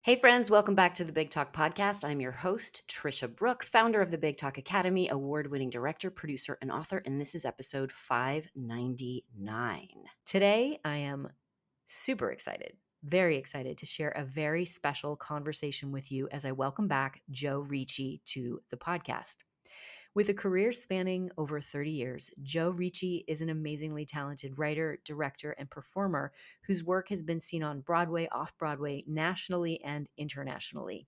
Hey friends, welcome back to the Big Talk Podcast. I'm your host, Tricia Brouk, founder of the Big Talk Academy, award-winning director, producer, and author, and this is episode 599. Today, I am super excited, very excited to share a very special conversation with you as I welcome back Joe Ricci to the podcast. With a career spanning over 30 years, Joe Ricci is an amazingly talented writer, director, and performer whose work has been seen on Broadway, off-Broadway, nationally, and internationally.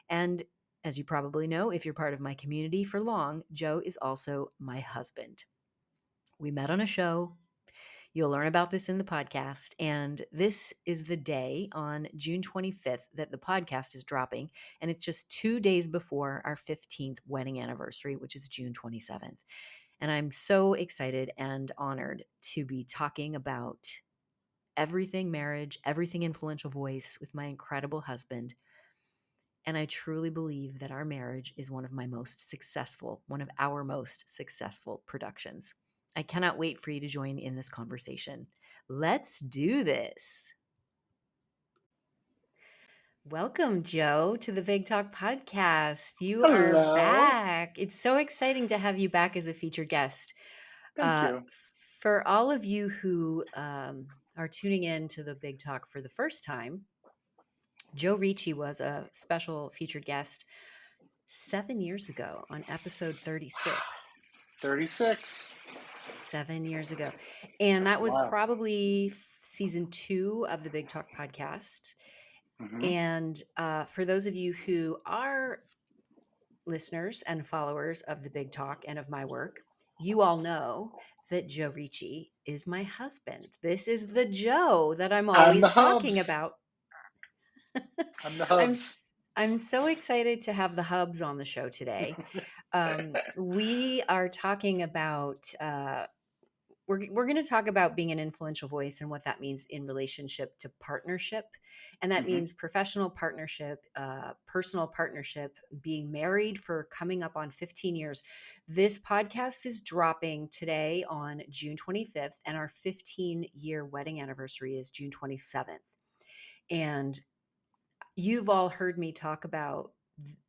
And as you probably know, if you're part of my community for long, Joe is also my husband. We met on a show. You'll learn about this in the podcast. And this is the day on June 25th that the podcast is dropping. And it's just 2 days before our 15th wedding anniversary, which is June 27th. And I'm so excited and honored to be talking about everything marriage, everything influential voice with my incredible husband. And I truly believe that our marriage is one of our most successful productions. I cannot wait for you to join in this conversation. Let's do this. Welcome, Joe, to the Big Talk Podcast. You are Hello. back. It's so exciting to have you back as a featured guest. Thank you. For all of you who are tuning in to the Big Talk for the first time, Joe Ricci was a special featured guest 7 years ago on episode 36. 36. 7 years ago. And that was Wow. probably season 2 of the Big Talk podcast. hmm And for those of you who are listeners and followers of the Big Talk and of my work, you all know that Joe Ricci is my husband. This is the Joe that I'm I'm the always talking hubs. about. I'm the I'm hubs. s- I'm so excited to have the hubs on the show today. We are talking about we're going to talk about being an influential voice and what that means in relationship to partnership, and that hmm means professional partnership, personal partnership, being married for coming up on 15 years. This podcast is dropping today on June 25th, and our 15-year wedding anniversary is June 27th. And you've all heard me talk about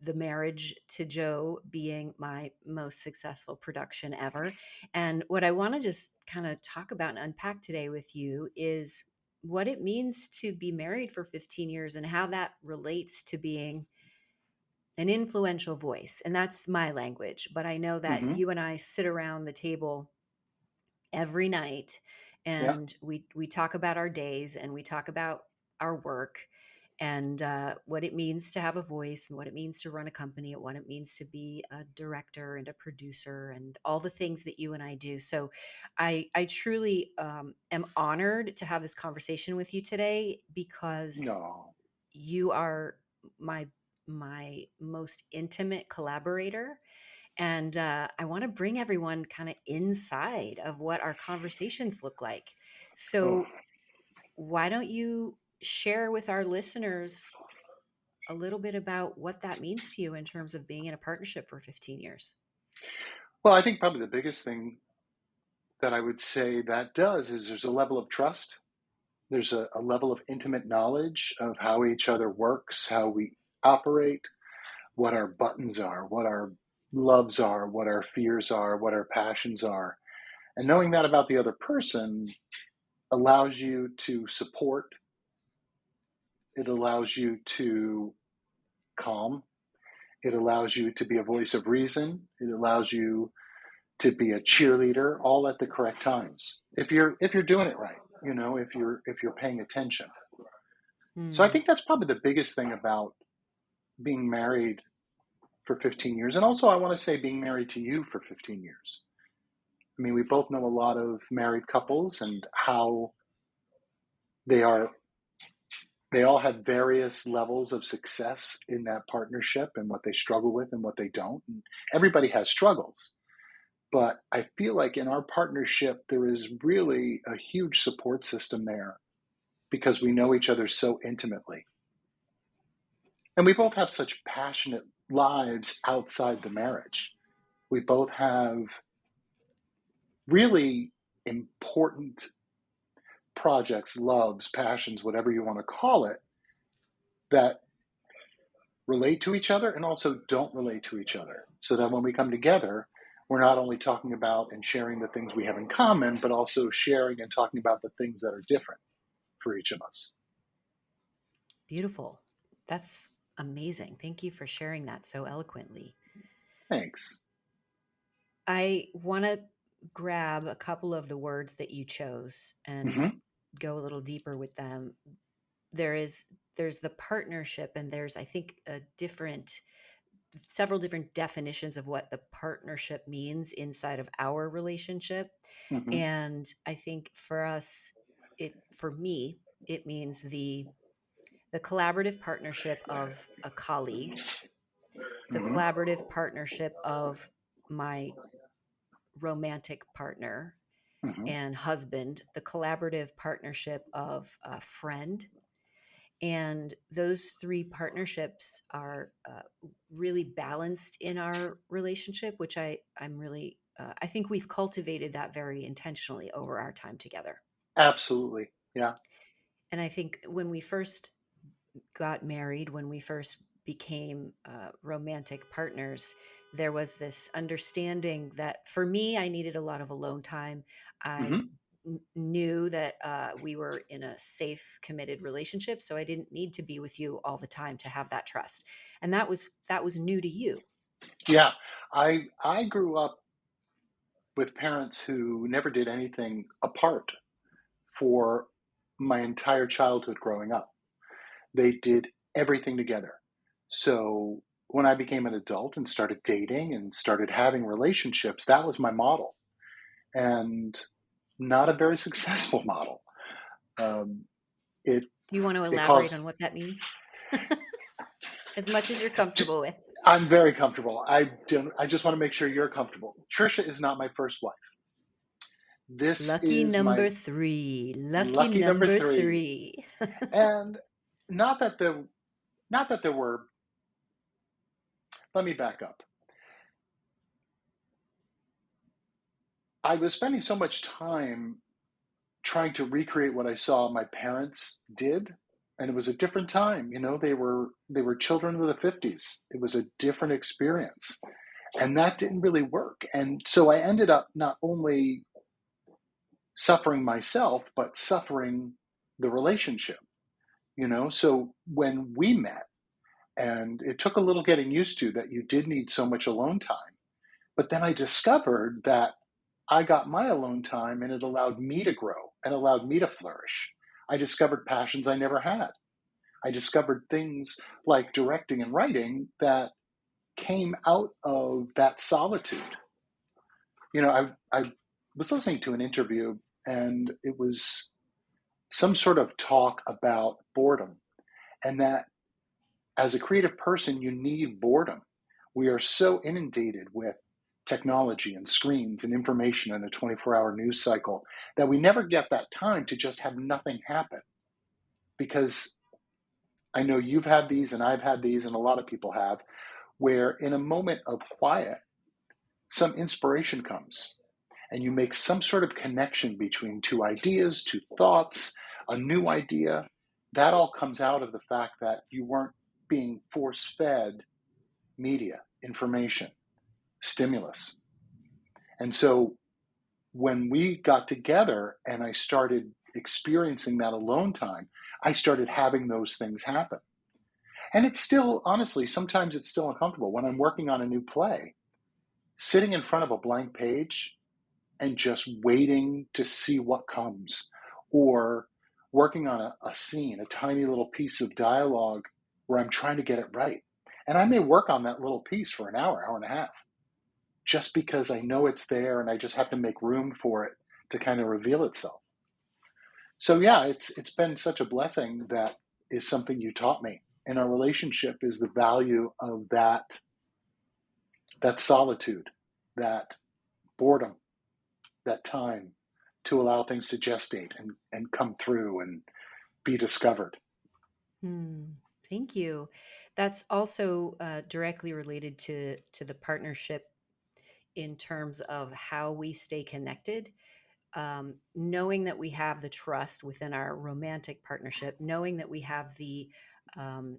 the marriage to Joe being my most successful production ever. And what I want to just kind of talk about and unpack today with you is what it means to be married for 15 years and how that relates to being an influential voice. And that's my language. But I know that hmm you and I sit around the table every night Yeah. and we talk about our days and we talk about our work and what it means to have a voice and what it means to run a company and what it means to be a director and a producer and all the things that you and I do. So I truly am honored to have this conversation with you today because No. you are my my most intimate collaborator, and I want to bring everyone kind of inside of what our conversations look like. Oh. So, why don't you share with our listeners a little bit about what that means to you in terms of being in a partnership for 15 years? Well, I think probably the biggest thing that I would say that does is there's a level of trust. There's a level of intimate knowledge of how each other works, how we operate, what our buttons are, what our loves are, what our fears are, what our passions are. And knowing that about the other person allows you to support. It allows you to calm. It allows you to be a voice of reason. It allows you to be a cheerleader all at the correct times. If you're doing it right, if you're paying attention. So I Hmm. think that's probably the biggest thing about being married for 15 years. And also I want to say being married to you for 15 years. I mean, we both know a lot of married couples and how they are they all have various levels of success in that partnership and what they struggle with and what they don't. And everybody has struggles. But I feel like in our partnership, there is really a huge support system there because we know each other so intimately. And we both have such passionate lives outside the marriage. We both have really important projects, loves, passions, whatever you want to call it, that relate to each other and also don't relate to each other. So that when we come together, we're not only talking about and sharing the things we have in common, but also sharing and talking about the things that are different for each of us. Beautiful. That's amazing. Thank you for sharing that so eloquently. Thanks. I want to grab a couple of the words that you chose and Hmm. go a little deeper with them. There is there's the partnership, and there's, I think, a different several different definitions of what the partnership means inside of our relationship. Hmm. And I think for us, for me, it means the collaborative partnership of a colleague, the Hmm. collaborative partnership of my romantic partner Hmm. and husband, the collaborative partnership of a friend. And those three partnerships are really balanced in our relationship, which I'm really, I think we've cultivated that very intentionally over our time together. Absolutely. Yeah. And I think when we first got married, when we first became romantic partners, there was this understanding that for me, I needed a lot of alone time. I Hmm. knew that we were in a safe, committed relationship, so I didn't need to be with you all the time to have that trust. And that was new to you. Yeah. I grew up with parents who never did anything apart for my entire childhood growing up. They did everything together. So when I became an adult and started dating and started having relationships, that was my model, and not a very successful model. Um, it Do you want to it elaborate caused. on what that means? As much as you're comfortable with. I'm very comfortable. I don't. I just want to make sure you're comfortable. Trisha is not my first wife. This Lucky is my number three. Lucky lucky number number three, three. and not that the not that there were. Let me back up. I was spending so much time trying to recreate what I saw my parents did, and it was a different time. They were children of the 50s. It was a different experience, and that didn't really work. And so I ended up not only suffering myself, but suffering the relationship. So when we met, and it took a little getting used to that you did need so much alone time, but then I discovered that I got my alone time and it allowed me to grow and allowed me to flourish. I discovered passions I never had. I discovered things like directing and writing that came out of that solitude. I was listening to an interview, and it was some sort of talk about boredom, and that as a creative person, you need boredom. We are so inundated with technology and screens and information in a 24-hour news cycle that we never get that time to just have nothing happen. Because I know you've had these and I've had these and a lot of people have, where in a moment of quiet, some inspiration comes and you make some sort of connection between two ideas, two thoughts, a new idea. That all comes out of the fact that you weren't being force fed media, information, stimulus. And so when we got together and I started experiencing that alone time, I started having those things happen. And it's still, honestly, sometimes it's still uncomfortable when I'm working on a new play, sitting in front of a blank page and just waiting to see what comes, or working on a scene, a tiny little piece of dialogue where I'm trying to get it right. And I may work on that little piece for an hour, hour and a half, just because I know it's there and I just have to make room for it to kind of reveal itself. So yeah, it's been such a blessing. That is something you taught me in our relationship, is the value of that solitude, that boredom, that time to allow things to gestate and come through and be discovered. Hmm. Thank you. That's also directly related to the partnership in terms of how we stay connected. Knowing that we have the trust within our romantic partnership, knowing that we have um,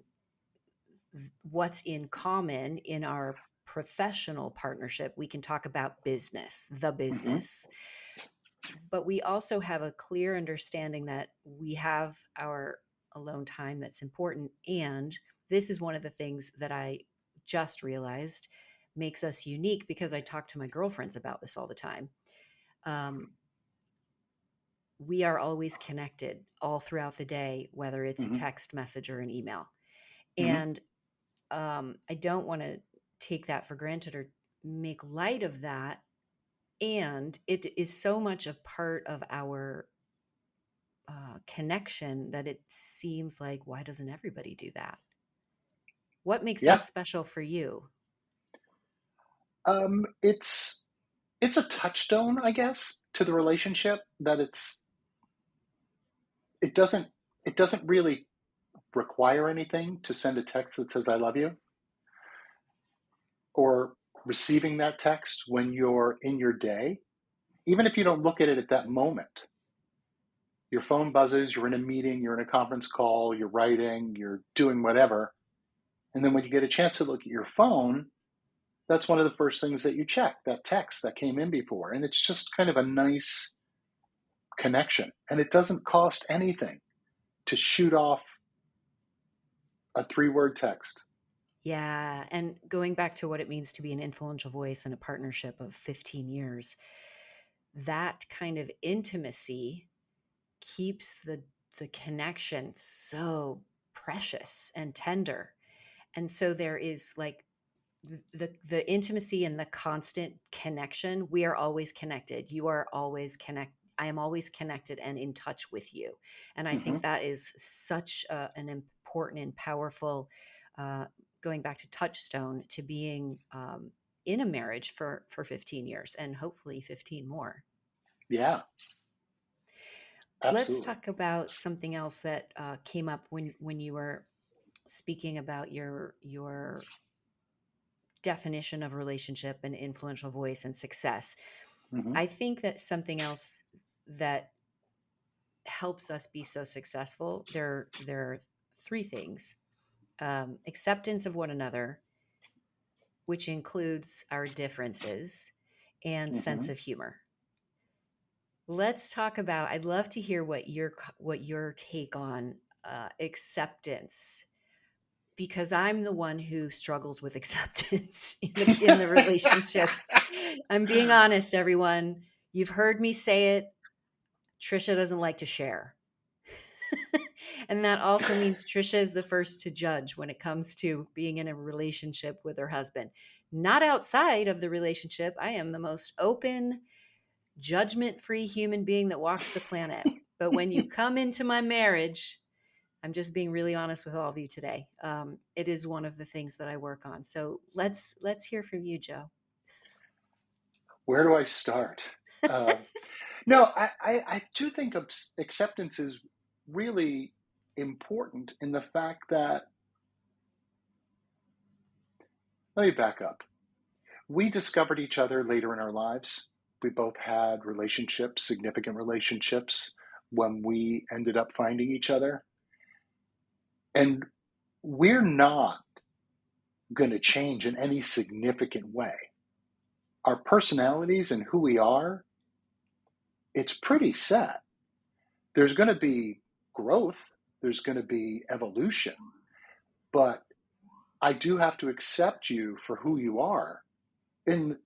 what's in common in our professional partnership. We can talk about business, the Hmm. business, but we also have a clear understanding that we have our alone time that's important. And this is one of the things that I just realized makes us unique, because I talk to my girlfriends about this all the time. Um, we are always connected all throughout the day, whether it's a Hmm. text message or an email. Hmm. And I don't want to take that for granted or make light of that. And it is so much a part of our connection that it seems like, why doesn't everybody do that? What makes Yeah. that special for you? It's a touchstone, I guess, to the relationship that it doesn't it doesn't really require anything to send a text that says I love you, or receiving that text when you're in your day, even if you don't look at it at that moment. Your phone buzzes, you're in a meeting, you're in a conference call, you're writing, you're doing whatever. And then when you get a chance to look at your phone, that's one of the first things that you check, that text that came in before. And it's just kind of a nice connection. And it doesn't cost anything to shoot off a 3-word text. Yeah. And going back to what it means to be an influential voice in a partnership of 15 years, that kind of intimacy keeps the connection so precious and tender. And so there is like the intimacy and the constant connection. We are always connected. You are always connect. I am always connected and in touch with you. And I think Hmm. that is such an important and powerful, uh, going back to touchstone to being in a marriage for 15 years and hopefully 15 more. Yeah, Let's absolutely. talk about something else that came up when you were speaking about your definition of relationship and influential voice and success. Hmm. I think that something else that helps us be so successful, there are three things: acceptance of one another, which includes our differences, and sense Hmm. of humor. Let's talk about. I'd love to hear what your take on acceptance, because I'm the one who struggles with acceptance in the relationship. I'm being honest, everyone. You've heard me say it. Trisha doesn't like to share. And that also means Trisha is the first to judge when it comes to being in a relationship with her husband. Not outside of the relationship. I am the most open, judgment free human being that walks the planet. But when you come into my marriage, I'm just being really honest with all of you today. It is one of the things that I work on. So let's hear from you, Joe. Where do I start? Uh, no, I do think acceptance is really important in the fact that, let me back up. We discovered each other later in our lives. We both had relationships, significant relationships, when we ended up finding each other. And we're not going to change in any significant way. Our personalities and who we are, it's pretty set. There's going to be growth, there's going to be evolution, but I do have to accept you for who you are in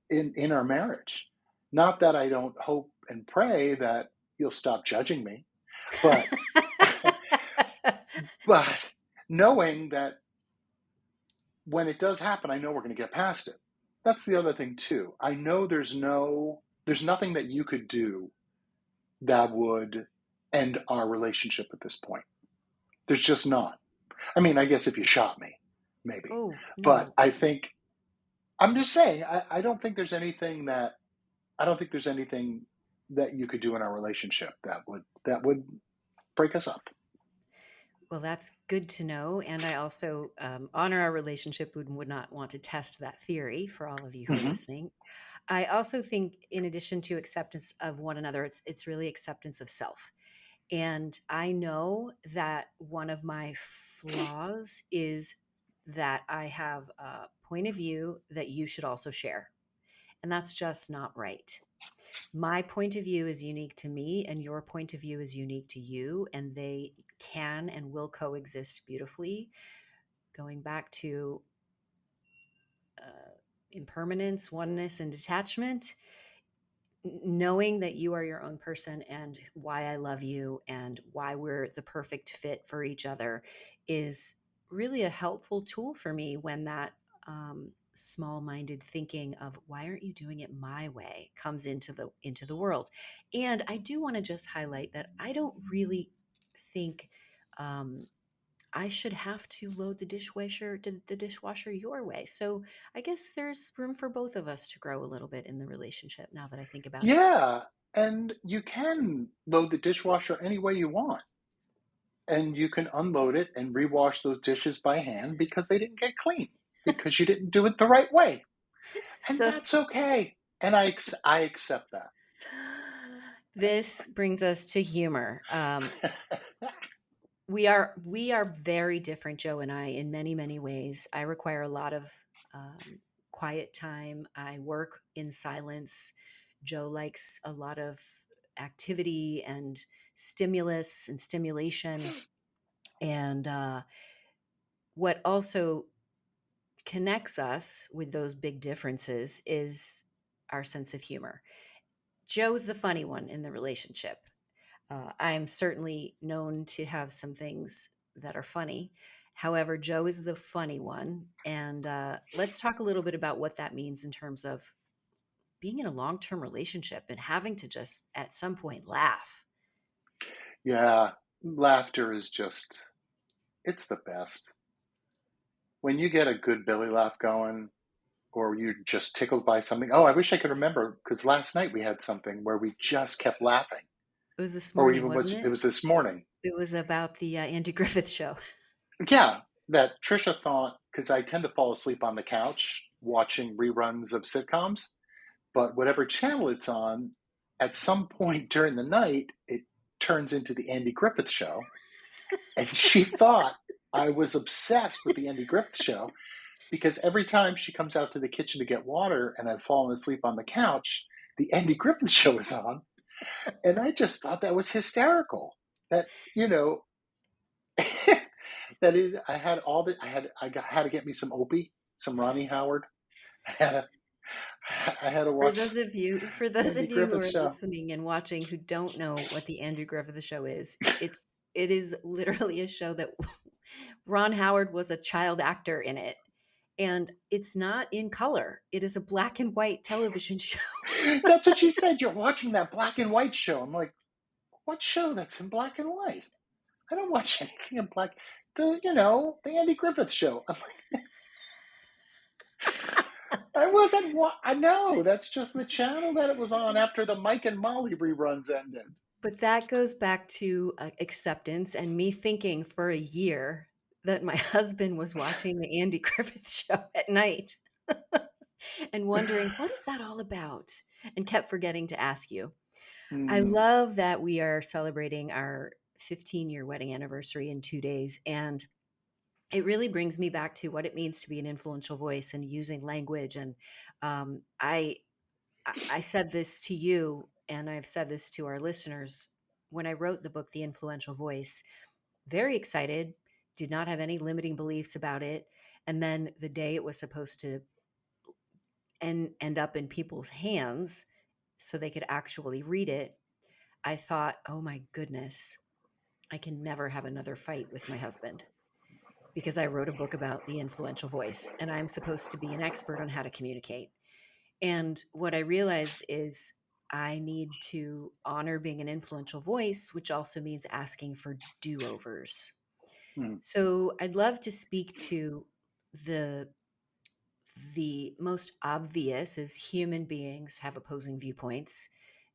our marriage. Not that I don't hope and pray that you'll stop judging me, but but knowing that when it does happen, I know we're going to get past it. That's the other thing too. I know there's nothing that you could do that would end our relationship at this point. There's just not. I mean, I guess if you shot me, maybe. Oh, But no. I think I'm just saying, I don't think there's anything that you could do in our relationship that would break us up. Well, that's good to know. And I also honor our relationship and would not want to test that theory for all of you who are Hmm. listening. I also think, in addition to acceptance of one another, it's really acceptance of self. And I know that one of my flaws is that I have a point of view that you should also share. And that's just not right. My point of view is unique to me, and your point of view is unique to you, and they can and will coexist beautifully. Going back to uh, impermanence, oneness, and detachment, knowing that you are your own person and why I love you and why we're the perfect fit for each other is really a helpful tool for me when that small-minded thinking of why aren't you doing it my way comes into the world. And I do want to just highlight that I don't really think um, I should have to load the dishwasher your way. So I guess there's room for both of us to grow a little bit in the relationship now that I think about it. Yeah, and you can load the dishwasher any way you want, and you can unload it and rewash those dishes by hand because they didn't get clean, because you didn't do it the right way, and So that's okay, and I accept that. this brings us to humor. We are very different, Joe and I, in many, many ways. I require a lot of quiet time. I work in silence. Joe likes a lot of activity and stimulus and stimulation. And what also connects us with those big differences is our sense of humor. Joe's the funny one in the relationship. I'm certainly known to have some things that are funny. However, Joe is the funny one. And let's talk a little bit about what that means in terms of being in a long term relationship and having to just at some point laugh. Yeah, laughter is just it's the best. When you get a good belly laugh going, or you're just tickled by something. Oh, I wish I could remember because last night we had something where we just kept laughing. It was this Or morning, even wasn't was it it? was this morning. It was about the Andy Griffith show. Yeah, that Trisha thought because I tend to fall asleep on the couch watching reruns of sitcoms, but whatever channel it's on, at some point during the night, it turns into the Andy Griffith show, and she thought I was obsessed with the Andy Griffith show because every time she comes out to the kitchen to get water and I've fallen asleep on the couch, the Andy Griffith show is on. And I just thought that was hysterical. That, you know, I had all the, had to get me some Opie, some Ronnie Howard. I had to, I had to For watch those of you for those Andy of you who Griffith are show. listening and watching who don't know what the Andrew Griffith show is, it is literally a show that Ron Howard was a child actor in it. And it's not in color. It is a black and white television show. That's what she said. You're watching that black and white show. I'm like, what show that's in black and white? I don't watch anything in black. The Andy Griffith show. I'm like, I wasn't. I know that's just the channel that it was on after the Mike and Molly reruns ended. But that goes back to acceptance and me thinking for a year that my husband was watching the Andy Griffith show at night and wondering, what is that all about? And kept forgetting to ask you. I Hmm. love that we are celebrating our 15-year wedding anniversary in 2 days. And it really brings me back to what it means to be an influential voice and using language. And um, I, I said this to you, and I've said this to our listeners when I wrote the book, The Influential Voice. Very excited, did not have any limiting beliefs about it. And then the day it was supposed to end up in people's hands so they could actually read it, I thought, oh my goodness, I can never have another fight with my husband because I wrote a book about the influential voice and I'm supposed to be an expert on how to communicate. And what I realized is I need to honor being an influential voice, which also means asking for do overs. Hmm. So I'd love to speak to the the most obvious is human beings have opposing viewpoints.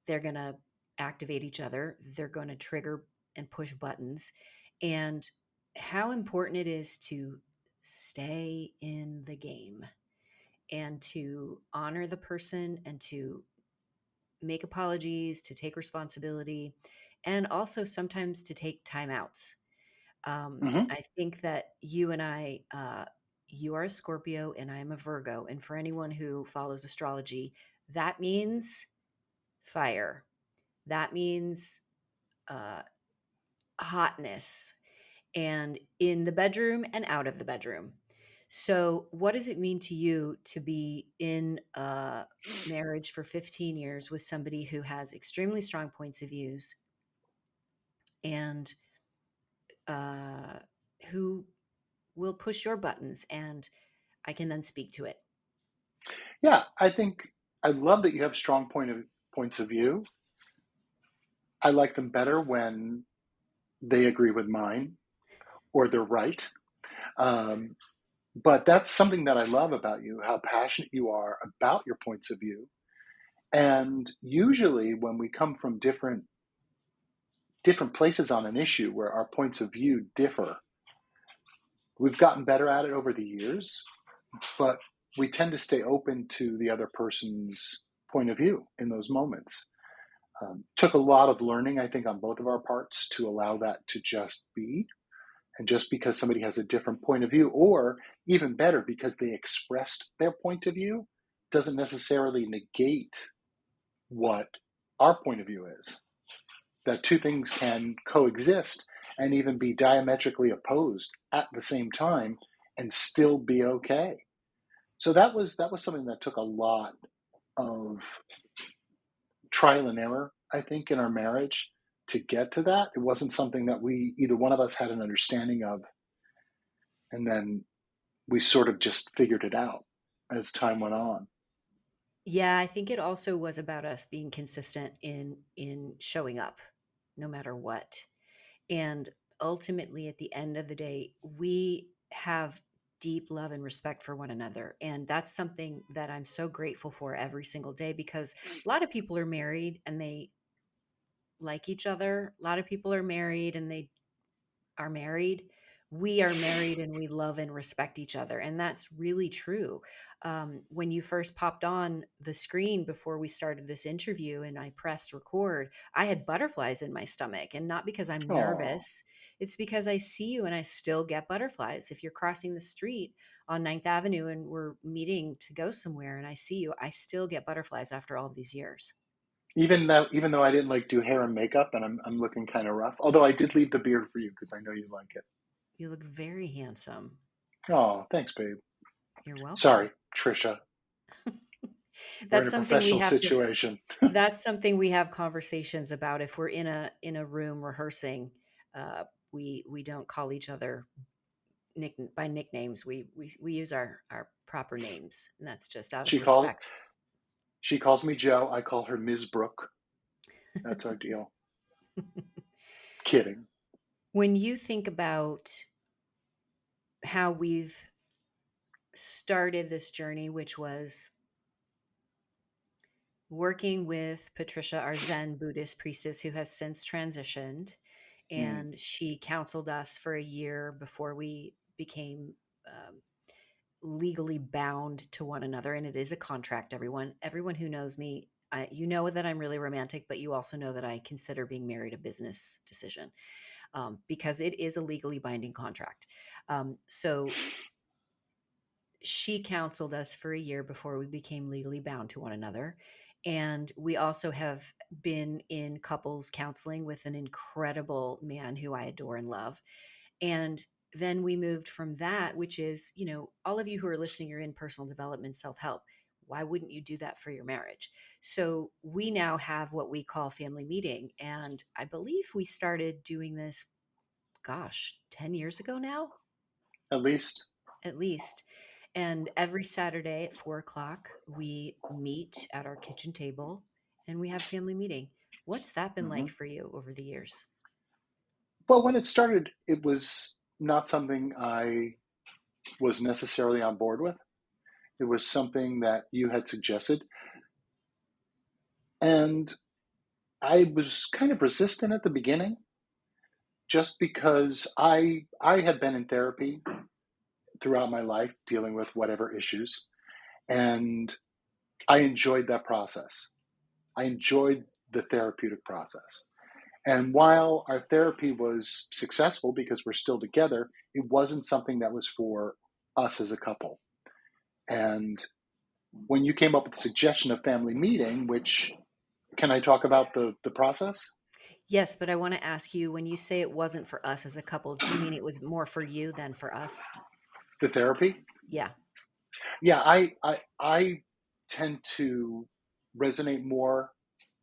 They're going to activate each other, they're going to trigger and push buttons. And how important it is to stay in the game and to honor the person and to make apologies, to take responsibility, and also sometimes to take timeouts. Hmm. I think that you and I, you are a Scorpio and I am a Virgo. And for anyone who follows astrology, that means fire. That means uh, hotness, and in the bedroom and out of the bedroom. So, what does it mean to you to be in a marriage for 15 years with somebody who has extremely strong points of views and uh, who will push your buttons and I can then speak to it? Yeah, I think I love that you have strong points of view. I like them better when they agree with mine or they're right. Um, but that's something that I love about you, how passionate you are about your points of view. And usually when we come from different places on an issue where our points of view differ, we've gotten better at it over the years, but we tend to stay open to the other person's point of view in those moments. Took a lot of learning, I think, on both of our parts to allow that to just be. And just because somebody has a different point of view, or even better, because they expressed their point of view, doesn't necessarily negate what our point of view is. That two things can coexist and even be diametrically opposed at the same time and still be okay. So that was something that took a lot of trial and error, I think, in our marriage to get to that. It wasn't something that we either one of us had an understanding of, and then we sort of just figured it out as time went on. Yeah, I think it also was about us being consistent in showing up no matter what. And ultimately, at the end of the day, we have deep love and respect for one another. And that's something that I'm so grateful for every single day because a lot of people are married and they like each other. A lot of people are married and they are married. We are married and we love and respect each other. And that's really true. When you first popped on the screen before we started this interview and I pressed record, I had butterflies in my stomach. And not because I'm Oh, nervous, it's because I see you and I still get butterflies. If you're crossing the street on Ninth Avenue and we're meeting to go somewhere and I see you, I still get butterflies after all of these years. even though I didn't like do hair and makeup and I'm looking kind of rough. Although I did leave the beard for you because I know you like it. You look very handsome. Oh, thanks, babe. You're welcome. Sorry, Tricia. We're in That's a something we professional have to situation. That's something we have conversations about if we're in a room rehearsing. Uh, we don't call each other by nicknames. We use our proper names, and that's just out of She calls respect. she calls me Joe. I call her Ms. Brook. That's our deal. Kidding. When you think about how we've started this journey, which was working with Patricia, our Zen Buddhist priestess who has since transitioned, Mm. and she counseled us for a year before we became legally bound to one another. And it is a contract. Everyone who knows me, you know that I'm really romantic, but you also know that I consider being married a business decision, because it is a legally binding contract. So she counseled us for a year before we became legally bound to one another. And we also have been in couples counseling with an incredible man who I adore and love. And then we moved from that, which is, all of you who are listening, you're in personal development, self help. Why wouldn't you do that for your marriage? So we now have what we call family meeting. And I believe we started doing this, gosh, 10 years ago now, At least. at least. And every Saturday at 4 o'clock, we meet at our kitchen table and we have family meeting. What's that been Hmm. like for you over the years? Well, when it started, it was not something I was necessarily on board with. It was something that you had suggested, and I was kind of resistant at the beginning, just because I had been in therapy throughout my life dealing with whatever issues, and I enjoyed that process. I enjoyed the therapeutic process. And while our therapy was successful because we're still together, it wasn't something that was for us as a couple. And when you came up with the suggestion of family meeting, which can I talk about the process? Yes, but I want to ask you, when you say it wasn't for us as a couple, do you mean it was more for you than for us? The therapy? Yeah. Yeah, I tend to resonate more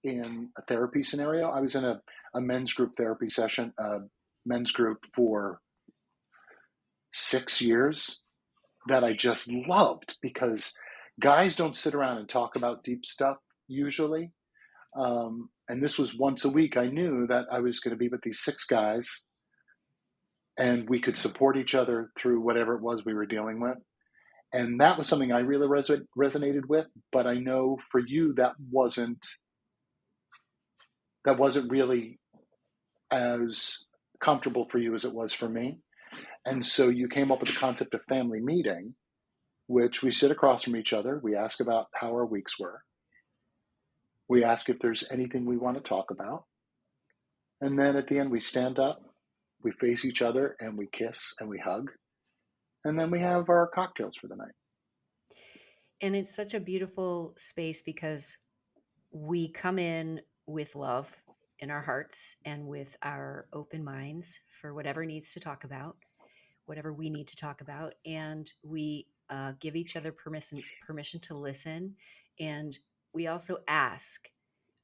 in a therapy scenario. I was in a men's group therapy session, a men's group for 6 years that I just loved because guys don't sit around and talk about deep stuff usually. And this was once a week. I knew that I was going to be with these six guys and we could support each other through whatever it was we were dealing with. And that was something I really resonated with. But I know for you, that wasn't really as comfortable for you as it was for me. And so you came up with the concept of family meeting, which we sit across from each other. We ask about how our weeks were. We ask if there's anything we want to talk about. And then at the end, we stand up, we face each other, and we kiss and we hug. And then we have our cocktails for the night. And it's such a beautiful space because we come in with love in our hearts and with our open minds for whatever needs to talk about, whatever we need to talk about, and we give each other permission to listen, and we also ask.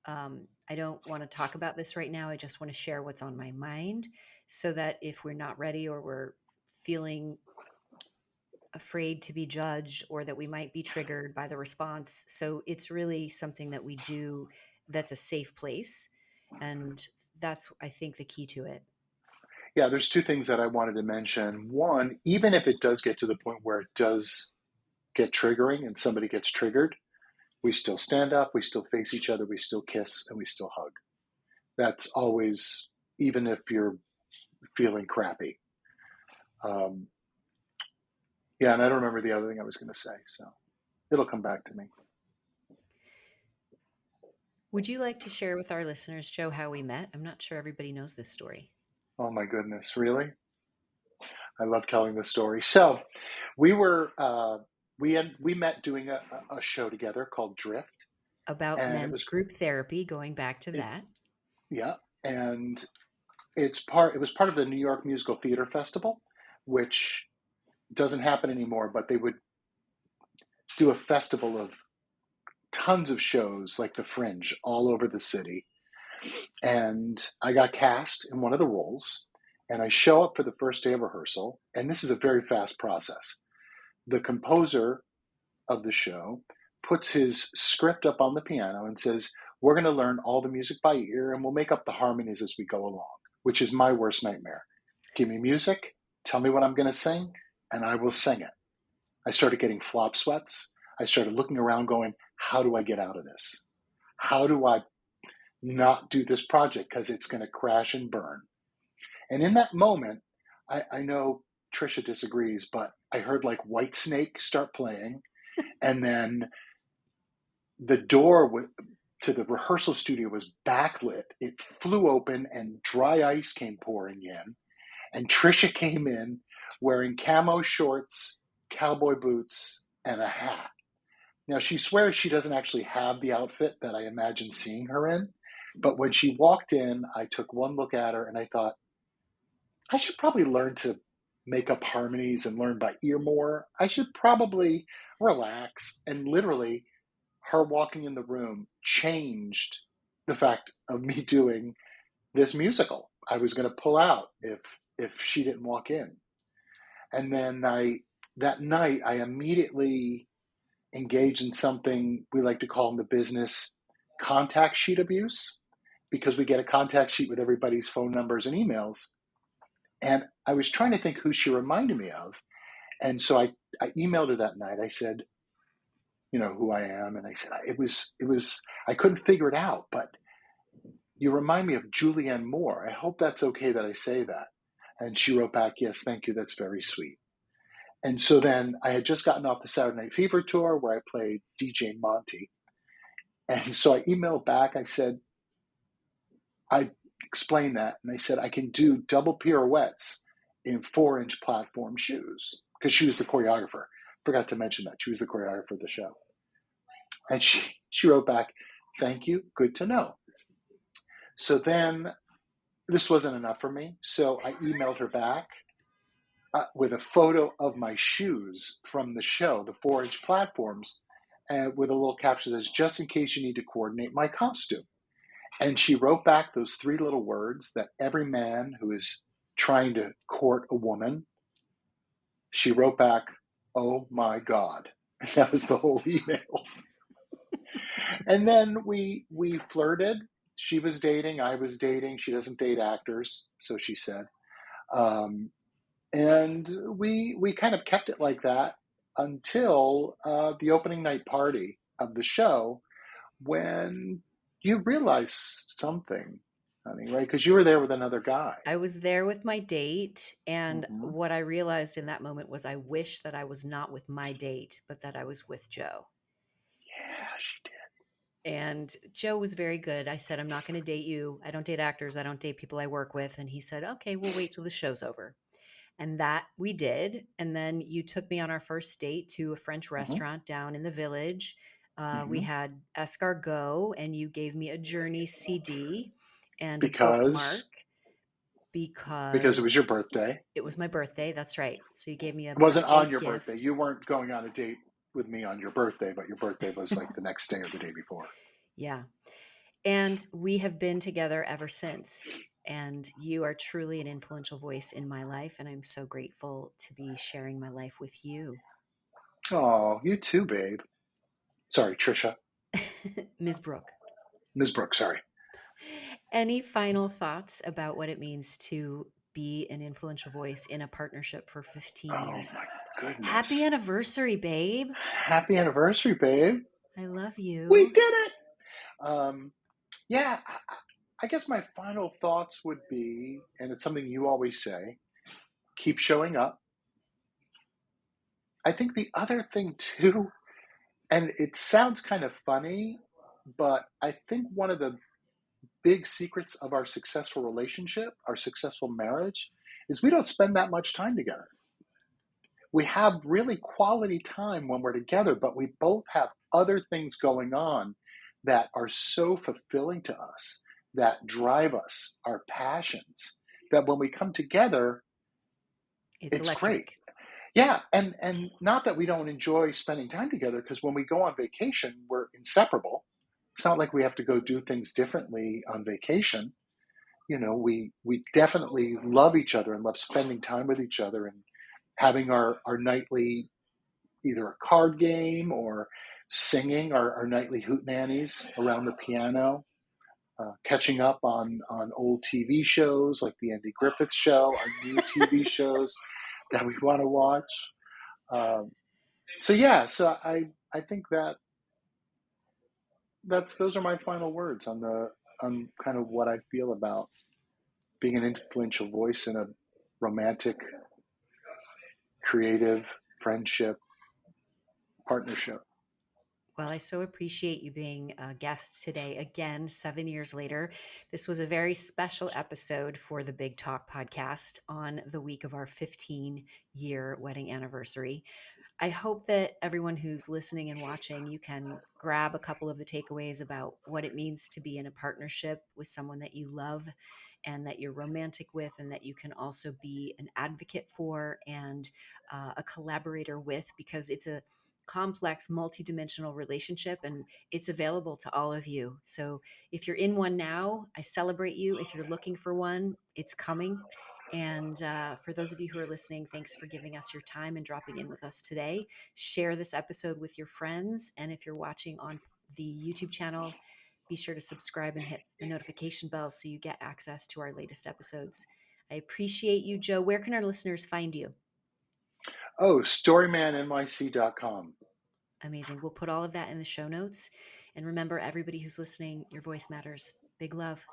I don't want to talk about this right now. I just want to share what's on my mind, so that if we're not ready or we're feeling afraid to be judged or that we might be triggered by the response. So it's really something that we do that's a safe place. And that's, I think, the key to it. Yeah, there's two things that I wanted to mention. One, even if it does get to the point where it does get triggering and somebody gets triggered, we still stand up, we still face each other, we still kiss, and we still hug. That's always, even if you're feeling crappy. Um, yeah, and I don't remember the other thing I was going to say, so it'll come back to me. Would you like to share with our listeners, Joe, how we met? I'm not sure everybody knows this story. Oh my goodness, really? I love telling the story. So we were we met doing a show together called Drift, About and men's group therapy, going back to it that. yeah, and it was part of the New York Musical Theater Festival, which doesn't happen anymore, but they would do a festival of tons of shows like the Fringe all over the city. And I got cast in one of the roles, and I show up for the first day of rehearsal, and this is a very fast process. The composer of the show puts his script up on the piano and says, "We're going to learn all the music by ear and we'll make up the harmonies as we go along," which is my worst nightmare. Give me music, tell me what I'm going to sing, and I will sing it. I started getting flop sweats. I started looking around going, how do I get out of this? How do I not do this project? Because it's going to crash and burn. And in that moment, I know Tricia disagrees, but I heard like Whitesnake start playing. And then the door to the rehearsal studio was backlit. It flew open and dry ice came pouring in. And Tricia came in wearing camo shorts, cowboy boots, and a hat. Now, she swears she doesn't actually have the outfit that I imagine seeing her in. But when she walked in, I took one look at her and I thought, I should probably learn to make up harmonies and learn by ear more. I should probably relax. And literally, her walking in the room changed the fact of me doing this musical. I was going to pull out if she didn't walk in. And then that night I immediately engaged in something we like to call in the business contact sheet abuse, because we get a contact sheet with everybody's phone numbers and emails. And I was trying to think who she reminded me of. And so I emailed her that night. I said, who I am. And I said, I couldn't figure it out, but you remind me of Julianne Moore. I hope that's okay that I say that. And she wrote back, yes, thank you. That's very sweet. And so then I had just gotten off the Saturday Night Fever tour where I played DJ Monty. And so I emailed back. I explained that. And I said, I can do double pirouettes in 4-inch platform shoes. because she was the choreographer. Forgot to mention that she was the choreographer of the show. And she wrote back, "Thank you, good to know." So then this wasn't enough for me. So I emailed her back with a photo of my shoes from the show, the 4-inch platforms, and with a little caption that says, "Just in case you need to coordinate my costume." And she wrote back those three little words that every man who is trying to court a woman, she wrote back, "Oh my God." And that was the whole email. And then we flirted. She was dating, I was dating. She doesn't date actors, so she said. Um, and we kind of kept it like that until the opening night party of the show, when you realized something, honey, right? Because you were there with another guy. I was there with my date, and Hmm. what I realized in that moment was I wish that I was not with my date, but that I was with Joe. Yeah, she did. And Joe was very good. I said, "I'm not going to date you. I don't date actors. I don't date people I work with." And he said, "Okay, we'll wait till the show's over." And that we did. And then you took me on our first date to a French Hmm. restaurant down in the village. We Hmm. had escargot, and you gave me a Journey CD and a Because bookmark because it was your because birthday. it was my birthday. That's right. So you gave me a It wasn't birthday on your birthday. gift. You weren't going on a date with me on your birthday, but your birthday was like the next day or the day before. Yeah. And we have been together ever since. And you are truly an influential voice in my life. And I'm so grateful to be sharing my life with you. Oh, you too, babe. Sorry, Tricia. Ms. Brooke, Ms. Brooks, sorry. any final thoughts about what it means to be an influential voice in a partnership for 15 Oh years? my Happy goodness. anniversary, babe. Happy anniversary, babe. I love We you. did it. Um, yeah, I guess my final thoughts would be, and it's something you always say, keep showing up. I think the other thing too, and it sounds kind of funny, but I think one of the big secrets of our successful relationship, our successful marriage, is we don't spend that much time together. We have really quality time when we're together, but we both have other things going on that are so fulfilling to us, that drive us, our passions, that when we come together, It's it's great. electric. Yeah, and not that we don't enjoy spending time together, because when we go on vacation, we're inseparable. It's not like we have to go do things differently on vacation. We definitely love each other and love spending time with each other and having our nightly, either a card game or singing our nightly hootenannies around the piano, catching up on old TV shows like the Andy Griffith Show, or new TV shows that we want to watch. Um, so yeah, so I think that's those are my final words on kind of what I feel about being an influential voice in a romantic, creative friendship partnership. Well, I so appreciate you being a guest today again, 7 years later. This was a very special episode for the Big Talk podcast on the week of our 15-year wedding anniversary. I hope that everyone who's listening and watching, you can grab a couple of the takeaways about what it means to be in a partnership with someone that you love and that you're romantic with, and that you can also be an advocate for and a collaborator with, because it's a complex, multidimensional relationship and it's available to all of you. So if you're in one now, I celebrate you. If you're looking for one, it's coming. And for those of you who are listening, thanks for giving us your time and dropping in with us today. Share this episode with your friends. And if you're watching on the YouTube channel, be sure to subscribe and hit the notification bell so you get access to our latest episodes. I appreciate you, Joe. Where can our listeners find you? Oh, storymannyc.com. Amazing. We'll put all of that in the show notes. And remember, everybody who's listening, your voice matters. Big love.